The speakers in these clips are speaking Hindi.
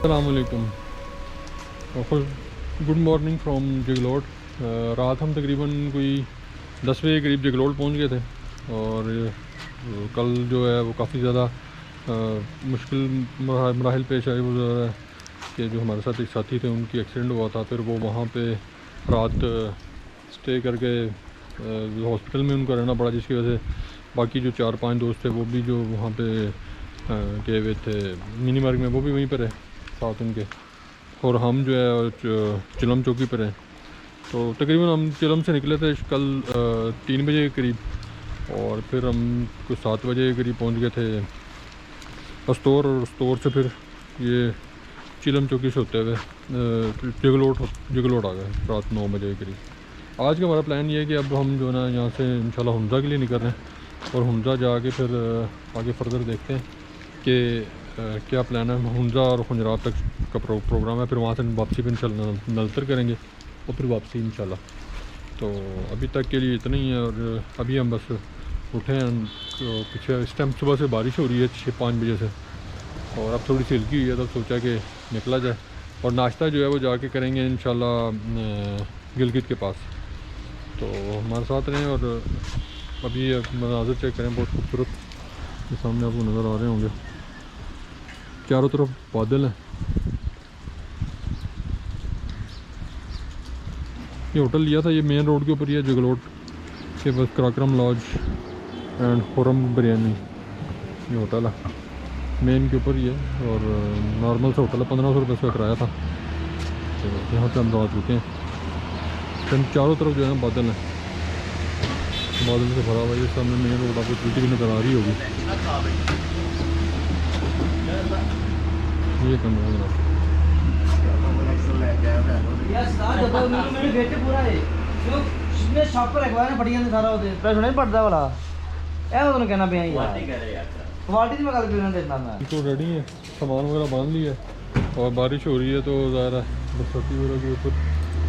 अस्सलामुअलैकुम। Good morning from Jaglot. रात हम तकरीबन कोई 10 बजे के करीब जगलोट पहुंच गए थे और कल जो है वो काफ़ी ज़्यादा मुश्किल मराहिल पेश आए। वो ज़रा कि जो हमारे साथ एक साथी थे उनकी एक्सीडेंट हुआ था, फिर वो वहाँ पे रात स्टे करके हॉस्पिटल में उनको रहना पड़ा, जिसकी वजह से बाकी जो 4-5 दोस्त थे वो भी जो वहाँ पे गए हुए थे मिनी मार्ग में, वो भी वहीं पर रहे साथ उनके, और हम जो है चिलम चौकी पर हैं। तो तकरीबन हम चिलम से निकले थे कल 3 बजे के करीब, और फिर हम कुछ 7 बजे के करीब पहुंच गए थे अस्तौर, और अस्तौर से फिर ये चिलम चौकी से होते हुए जगलोट आ गए रात 9 बजे के करीब। आज का हमारा प्लान ये है कि अब हम जो है ना यहाँ से इंशाल्लाह हुंजा के लिए निकल रहे हैं, और हुंजा जाके फिर आगे फर्दर देखते हैं कि क्या प्लान है। हुंजा और खुंजरात तक का प्रोग्राम है, फिर वहाँ से वापसी पर इंशाल्लाह नलतर करेंगे और फिर वापसी इंशाल्लाह। तो अभी तक के लिए इतना ही है, और अभी हम बस उठे हैं। तो पीछे इस टाइम सुबह से बारिश हो रही है 6-5 बजे से, और अब थोड़ी सी हल्की हुई है, तब सोचा कि निकला जाए, और नाश्ता जो है वो जाके करेंगे इंशाल्लाह गिलगित के पास। तो हमारे साथ रहें और अभी मनाज़र चेक करें, बहुत खूबसूरत ये सामने आपको नज़र आ रहे होंगे, चारों तरफ बादल हैं। ये होटल लिया था, ये मेन रोड के ऊपर ही है जगलोट के बस, कराक्रम लॉज एंड खुरम बिरयानी ये होटल है, मेन के ऊपर ही है, और नॉर्मल सा होटल है, 1500 रुपये का किराया था। तो यहाँ पे हम रात रुके हैं। तो चारों तरफ जो है बादल हैं, बादल से भरा हुआ। ये सामने मेन रोड आपको चलती हुई नजर आ रही होगी, ये कमरा जनाब। तो रेडी है, सामान वगैरह बांध लिया है, और बारिश हो रही है तो ज़ाहिर है बरसाती वगैरह के ऊपर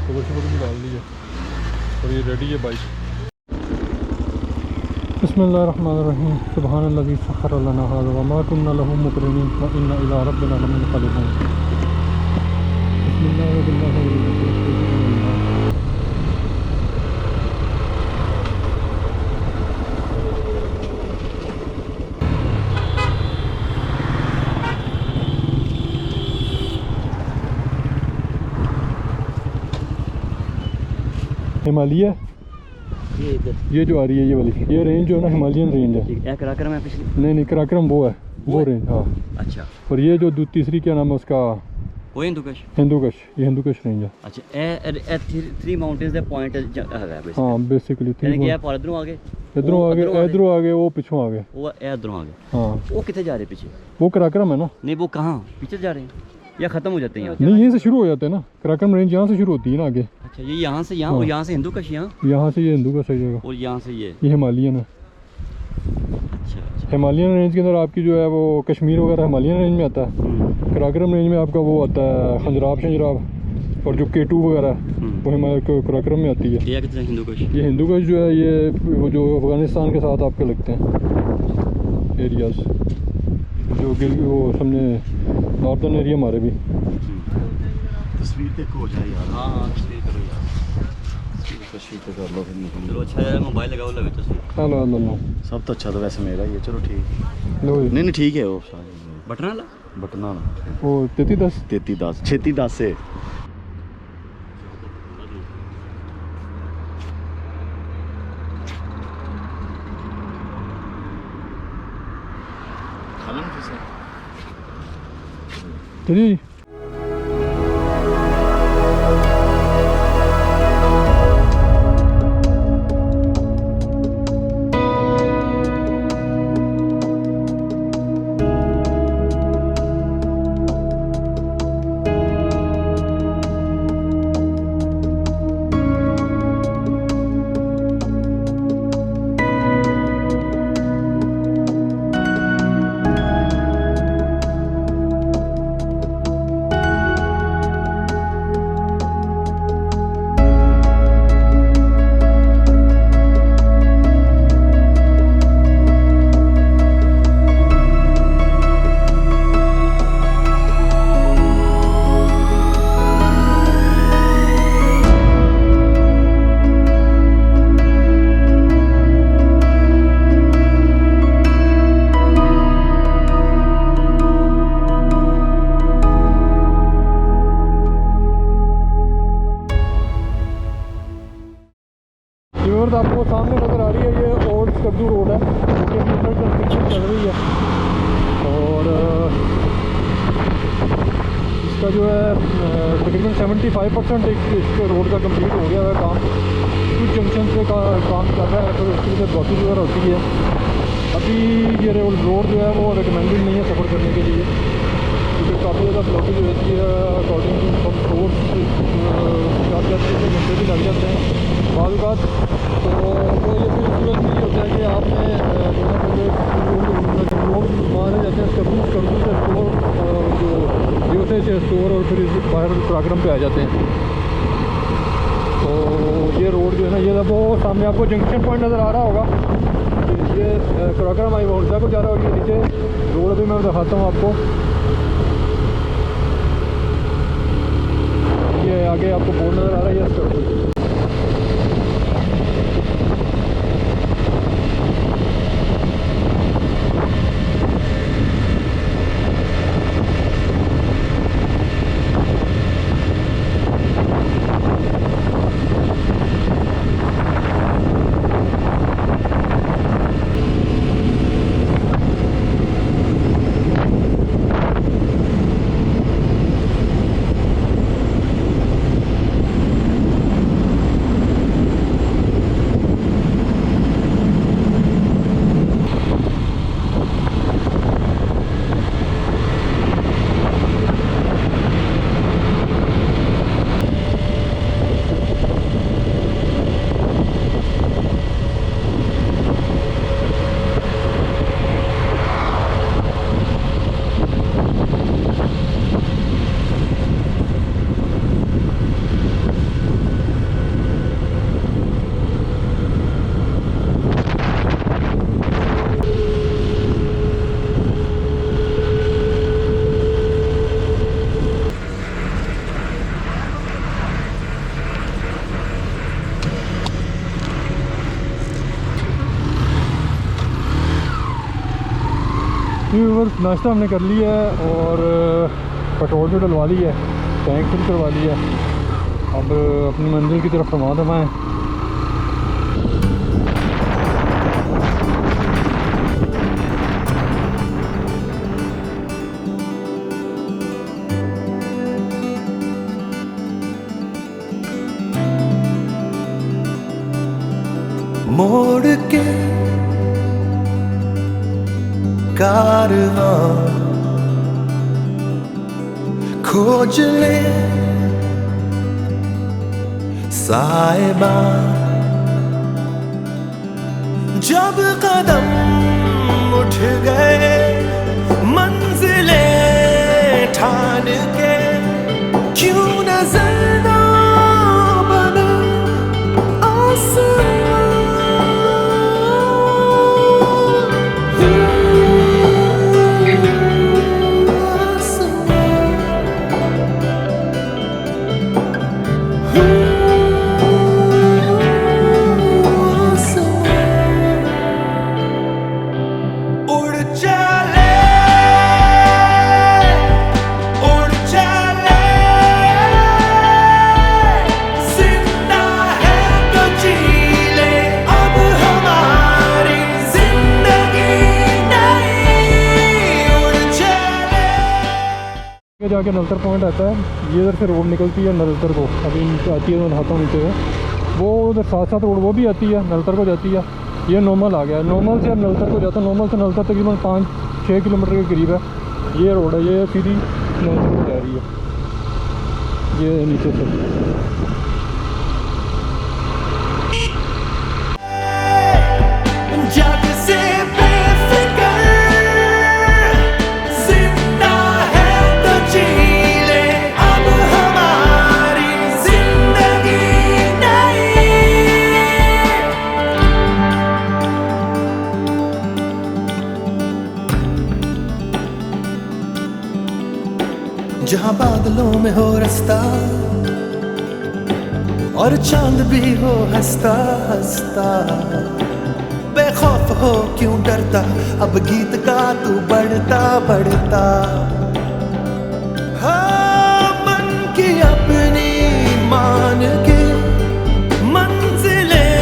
कवर शवर भी डाल दी है, और ये रेडी है बाइक। बिस्मिल्लाहिर्रहमानिर्रहीम। सुब्हानल्लज़ी सख़्ख़र लना हाज़ा व मा कुन्ना लहू मुक़रिनीन व इन्ना इला रब्बिना लमुनक़लिबून। हिमालय ये जो आ रही है, ये वाली ये रेंज जो है ना हिमालयन रेंज है। कराक्रम है पिछली? नहीं कराक्रम वो है, वो रेंज। हाँ अच्छा। और ये जो तीसरी क्या नाम है उसका, वो हिंदुकश ये हिंदुकश रेंज है। अच्छा, ए 3 माउंटेन्स दा पॉइंट है। हाँ बेसिकली यानी कि पर इधरों आगे, इधरों आगे वो पिछों आगे, वो इधरों आगे। हाँ वो कितने जा रहे पीछे? वो कराक्रम है ना। नहीं, वो कहाँ पीछे जा रहे हैं या खत्म हो जाते हैं? नहीं, यहीं से शुरू हो जाते हैं ना, कराक्रम रेंज यहाँ से शुरू होती है ना आगे। अच्छा, ये यहाँ से यहाँ, और यहाँ से हिंदुकश, यहाँ से ये हिंदुकश है जगह, और यहाँ से ये हिमालयन है। अच्छा। हिमालयन रेंज के अंदर आपकी जो है वो कश्मीर वगैरह हिमालयन रेंज में आता है। कराक्रम रेंज में आपका वो आता है खंजराब, और जो K2 वगैरह वो हिमालय कराक्रम में आती है। ये कितना हिंदुकश? ये हिंदुकश जो है ये वो जो अफ़गानिस्तान के साथ आपके लगते हैं एरियाज़, जो वो समझे नॉर्दर्न एरिया हमारे भी। तस्वीर देखो हो जाए यार। हाँ तस्वीर करो यार, तस्वीर तो कर लो फिर। चलो अच्छा यार, मोबाइल लगाओ लगे तस्वीर। हेलो सब तो अच्छा था वैसे मेरा ये, चलो ठीक। लो नहीं ठीक है वो बटना ला बटना वो 3310 3310 3610 से चलिए। व्यूअर्स आपको सामने नज़र आ रही है ये ओल्ड स्कर्दू रोड है जो कि अभी अंडर कंस्ट्रक्शन चल रही है। और इसका जो है तकरीबन 75% इसके रोड का कंप्लीट हो गया है काम। कुछ जंक्शन पे काम कर रहा है तो उसके लिए ब्लॉकेज वगैरह होती है। अभी ये रोड जो है वो रिकमेंडेड नहीं है सफ़र करने के लिए क्योंकि काफ़ी ज़्यादा ब्लॉकेज हो जाती है। अकॉर्डिंग टू सम सोर्स 4-6 घंटे भी लग जाते हैं बाद बात। तो वो ये फिर उसकी वजह ये होता है कि आपने लोग मारे जाते हैं स्कर्दू से स्टोर जो यूसे से स्टोर और फिर बाहर पराक्रम पे आ जाते हैं। तो ये रोड जो है ना ये वो सामने आपको जंक्शन पॉइंट नज़र आ रहा होगा। ये पराक्रम आई मोर्चा को जा रहा होगी नीचे रोड भी मैं दिखाता हूँ आपको। ये आगे आपको बोर्ड नज़र आ रहा है ये स्कर्दू। नाश्ता हमने कर लिया है और पेट्रोल भी डलवा लिया है, टैंक फिल करवा लिया। अब अपनी मंजिल की तरफ रवाना दमाएँ। मोड़ के कारवां खोज ले साहिबा, जब कदम उठ गए मंजिलें ठान के, क्यों नजर ना बने आसमान। जाके नलतर पॉइंट आता है, ये इधर से रोड निकलती है नलतर को, अभी आती है तो नहाता हूँ नीचे में। वो उधर साथ साथ रोड वो भी आती है नलतर को जाती है। ये नॉर्मल आ गया, नॉर्मल से अब नलतर को जाता है। नॉर्मल से नलतर तकरीबन 5-6 किलोमीटर के करीब है ये रोड है। ये सीधी नलतर को जा रही है ये नीचे से। जहाँ बादलों में हो रास्ता और चांद भी हो हंसता हंसता, बेखौफ हो क्यों डरता, अब गीत का तू बढ़ता बढ़ता। हाँ मन की अपनी मान के मंजिलें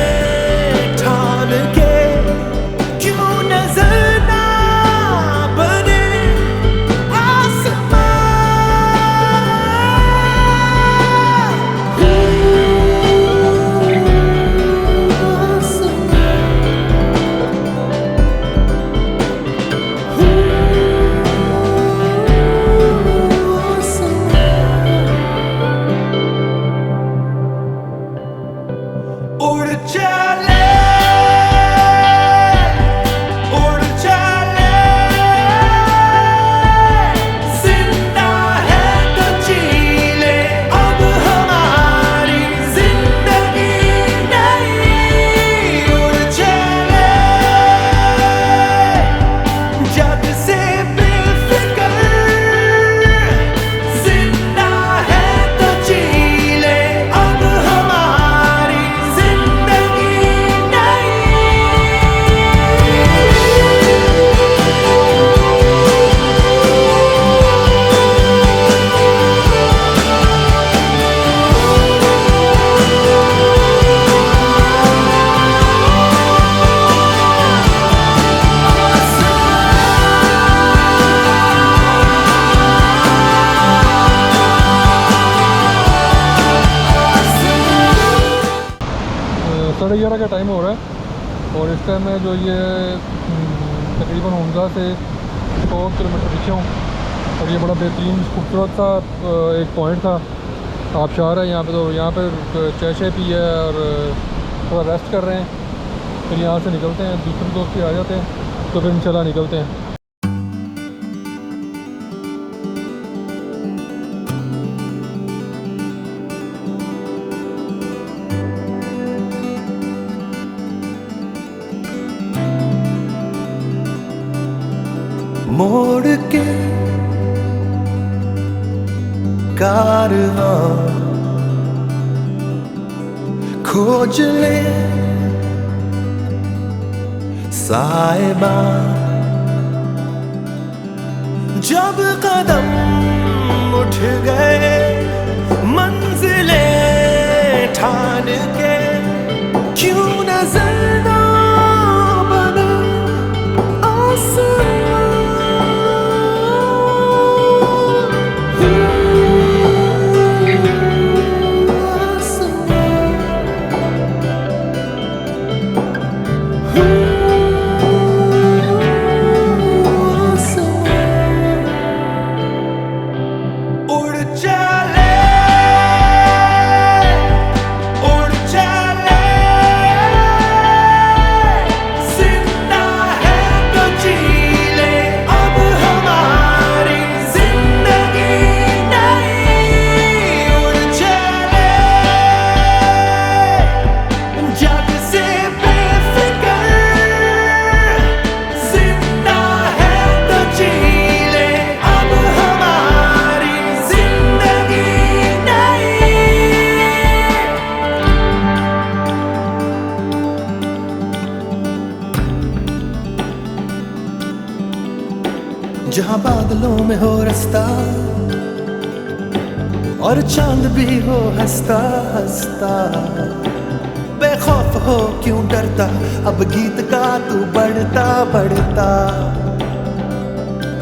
11:30 का टाइम हो रहा है और इस टाइम मैं जो ये तकरीबन हुंजा से 100 किलोमीटर पीछे हूँ और ये बड़ा बेहतरीन खूबसूरत सा एक पॉइंट था आबशार है यहाँ पे। तो यहाँ पर चाय शाय पी है और थोड़ा रेस्ट कर रहे हैं, फिर यहाँ से निकलते हैं, दूसरे दोस्त भी आ जाते हैं तो फिर इंशाल्लाह निकलते हैं। मोड़ के कारवां खोज ले साहिबा, जब कदम उठ गए मंजिलें ठान के, क्यों नजर ना बने जहाँ बादलों में हो रास्ता और चांद भी हो हंसता हंसता, बेखौफ हो क्यों डरता, अब गीत का तू बढ़ता बढ़ता।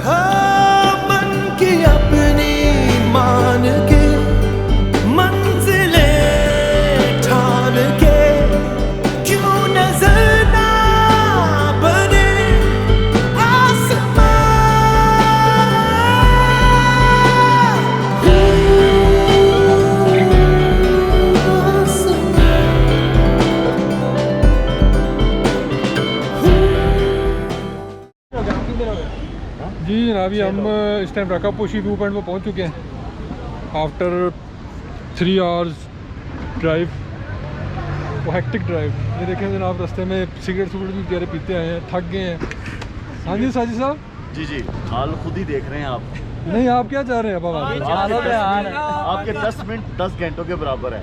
हाँ मन की अपनी मान के मंजिलें ठान के, क्यों नजर ना बने जी जनाब, हम इस टाइम रकापोशी व्यू पॉइंट पर पहुंच चुके हैं आफ्टर 3 आवर्स ड्राइव, वो हेक्टिक ड्राइव। ये देखें जनाब, रास्ते में सिगरेट भी बेचारे पीते आए हैं, थक गए हैं। हाँ जी साजिद साहब। जी जी, हाल खुद ही देख रहे हैं आप। नहीं, आप क्या चाह रहे हैं बाबा? आपके 10 मिनट 10 घंटों के बराबर है।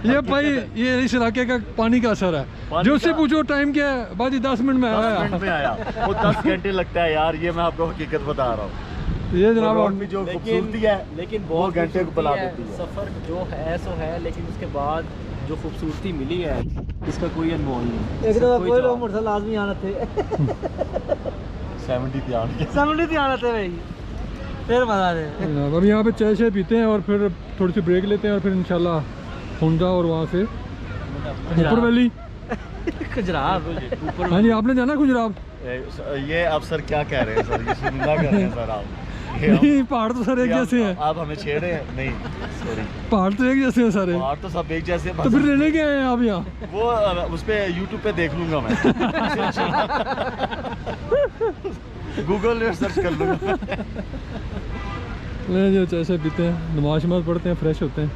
ये भाई ये इस इलाके का पानी का असर है। जो उससे पूछो टाइम क्या है, बाजी 10 मिनट में 10 आया। मिनट में आया, वो 10 घंटे लगता है यार, ये मैं आपको हकीकत बता रहा हूँ। ये जनाब रोड भी जो खूबसूरती है लेकिन वो बहुत घंटे को बुला देती है। सफ़र जो है सो है, लेकिन उसके बाद जो खूबसूरती मिली है इसका कोई अनमोल नहीं। एक कोई लोग मुझसे लाजमी आना थे 70 ध्यान के 70 आना थे भाई, फिर मजा दे। अब यहाँ पे चाय शाय पीते हैं और फिर थोड़ी सी ब्रेक लेते हैं और फिर इंशाल्लाह हुंजा और वहाँ से ऊपर वैली खजराब ऊपर। हाँ जी, आपने जाना गुजरात? ये आप सर क्या कह रहे हैं सर, ये सुनना कर रहे हैं सर आप। नहीं, पहाड़ तो सर एक जैसे हैं। आप हमें छेड़े हैं? नहीं सॉरी, पहाड़ तो एक जैसे हैं सारे। पहाड़ तो सब एक जैसे हैं। तो फिर रहने के आए हैं आप यहाँ? वो उस पे YouTube पे देख लूंगा मैं। गूगल में सर्च कर लूंगा। ले जो चाय शाय पीते हैं, नमाज शमाज पढ़ते हैं, फ्रेश होते हैं।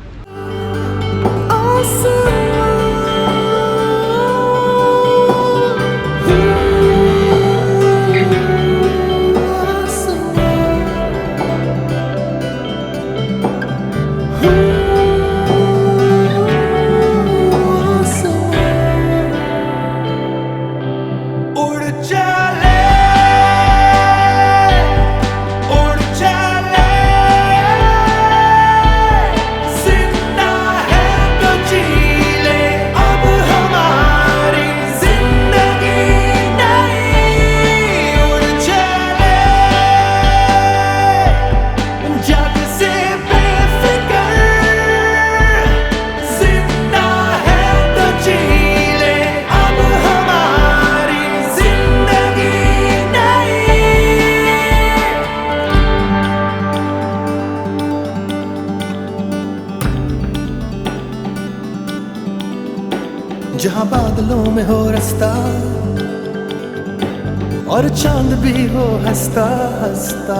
जिंदा है तो जी जहां बादलों में हो रास्ता और चांद भी हो हंसता हंसता,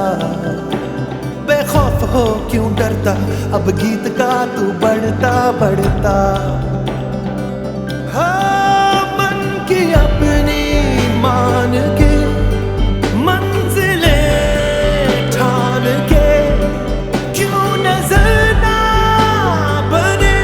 बेखौफ हो क्यों डरता, अब गीत का तू बढ़ता बढ़ता। हाँ, मन की अपनी मान के, मंजिलें ठान के, क्यों नजर ना बने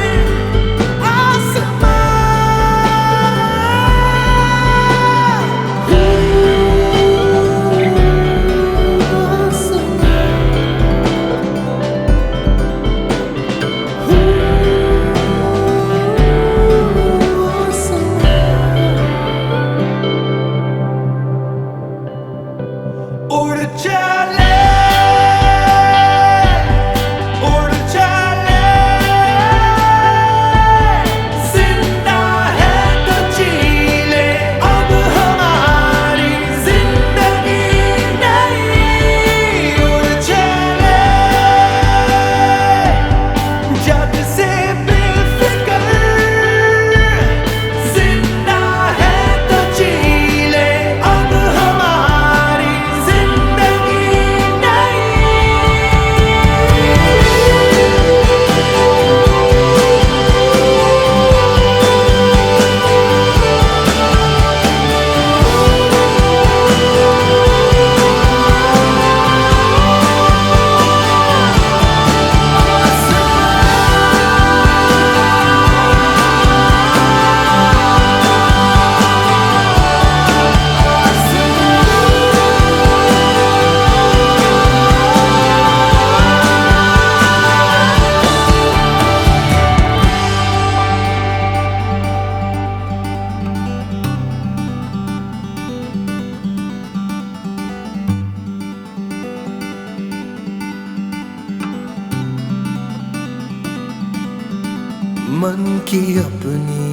मन की अपनी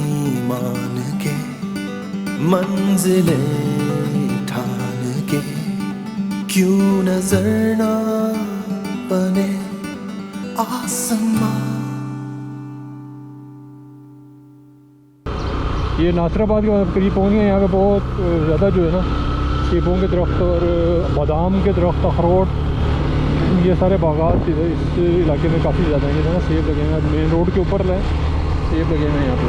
मान के, मंजिलें ठान के, क्यों नजर ना बने आसमां। ये नासिराबाद के करीब पहुँच गए। यहाँ पे बहुत ज़्यादा जो है ना सेबों के दरख्त और बादाम के दरख्त, अखरोट, ये सारे बागात इस इलाके में काफ़ी ज़्यादा हैं। ये ना सेब लगे हैं, मेन रोड के ऊपर लें सेब लगे हुए हैं यहाँ पे।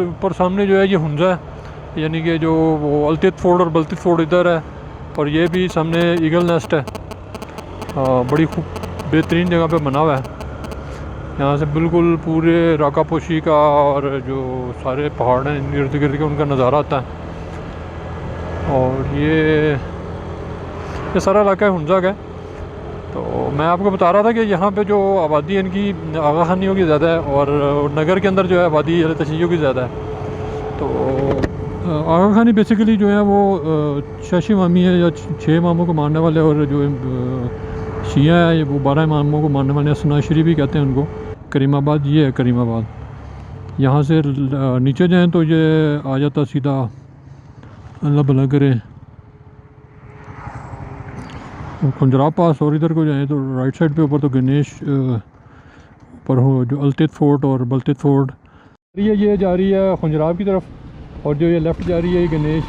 ऊपर सामने जो है ये हुंजा है, यानी कि जो वो अलतित फोर्ट और बलतित फोर्ट इधर है, और ये भी सामने ईगल नेस्ट है। बड़ी खूब बेहतरीन जगह पे बना हुआ है। यहाँ से बिल्कुल पूरे राकापोशी का और जो सारे पहाड़ हैं इर्द गिर्द के उनका नज़ारा आता है। और ये सारा इलाका है हुंजा का। तो मैं आपको बता रहा था कि यहाँ पे जो आबादी है इनकी आगा खानियों की ज़्यादा है, और नगर के अंदर जो है आबादी तशीयों की ज़्यादा है। तो आगा खानी बेसिकली जो है वो शशि मामी है या 6 इमामों को मानने वाले, और जो शिया है वो 12 इमामों को मानने वाले, सनाशरी भी कहते हैं उनको। करीमाबाद ये है करीमाबाद। यहाँ से नीचे जाएँ तो ये आ जाता सीधा, अल्लाह भला करे, खुंजराब पास। और इधर को जाएँ तो राइट साइड पे ऊपर तो गणेश पर हो, जो अलतित फोर्ट और बलतित फोर्ट। ये जा रही है खुंजराब की तरफ, और जो ये लेफ़्ट जा रही है गणेश,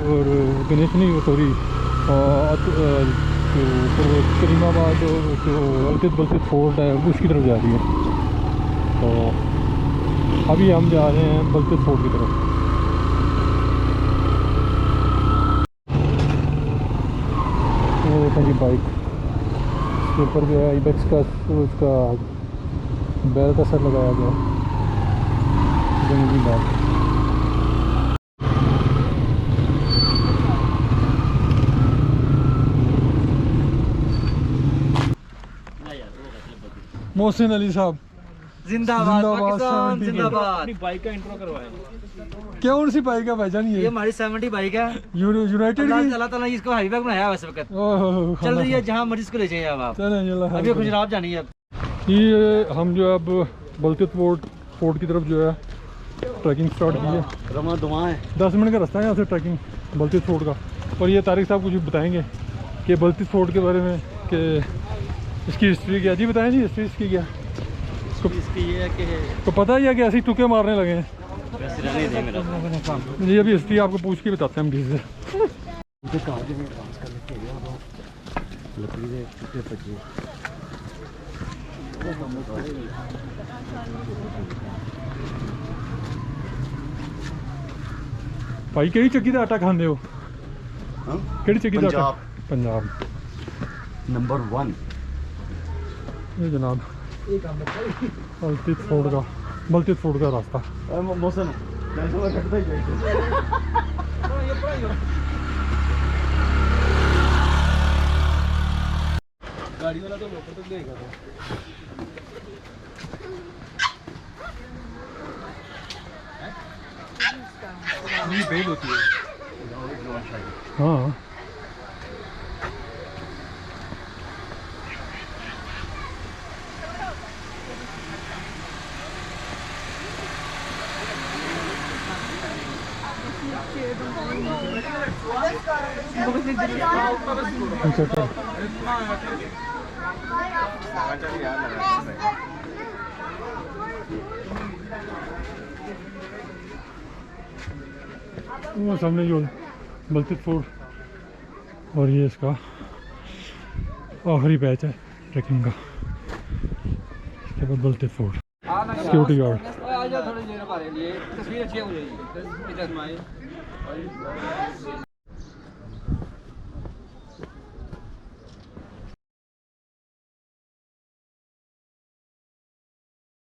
और गणेश नहीं सॉरी करीमाबाद जो अलतित बलतित फोर्ट है उसकी तरफ जा रही है। तो अभी हम जा रहे हैं बलतित फोर्ट की तरफ। ये देखा जी बाइक, इसके ऊपर जो है इबेक्स का उसका बैल का सर लगाया गया, जंगली बात। मोहसिन अली साहब जिंदाबाद पाकिस्तान, जिंदाबाद। अपनी बाइक का इंट्रो करवाएं। कौन सी बाइक है भाईजान ये हमारी 70 बाइक है। यूनाइटेड की? अल्लाह ताला ने इसको हाईवे बनाया है इस वक्त। ओह, चल रही है जहाँ मर्जी इसको ले जाइए अब आप। चलें अभी गुजरात जानी है। ये हम जो है अब बल्तित फोर्ट की तरफ जो है ट्रैकिंग स्टार्ट की है। रमा दुआ है। 10 मिनट का रास्ता है यहाँ से ट्रैकिंग बल्तित फोर्ट का। और ये तारिक साहब कुछ बताएंगे कि बल्तित फोर्ट के बारे में, कि इसकी हिस्ट्री क्या। जी बताएं जी, हिस्ट्री इसकी क्या? इसकी ये है कि तो पता ही है कि ऐसे ही तुक्के मारने लगे हैं वैसे रहने दे मेरा जी। अभी हिस्ट्री आपको पूछ के बताते हैं हम ठीक से। लकड़ी दे टूटे पचे भाई केड़ी चक्की का आटा खाते हो? हाँ? केड़ी चक्की का आटा? पंजाब। पंजाब। नंबर 1 ये जनाब बल्तित फोर्ट का रास्ता। मौसम गाड़ी वाला तो लोगों तक लेगा। ये बेल होती है। हाँ अच्छा अच्छा। वो सामने जो बल्तित फोर्ट और ये इसका आखिरी बैच है ट्रैकिंग का। इसके बाद बल्तित फोर्ट सिक्योरिटी गार्ड।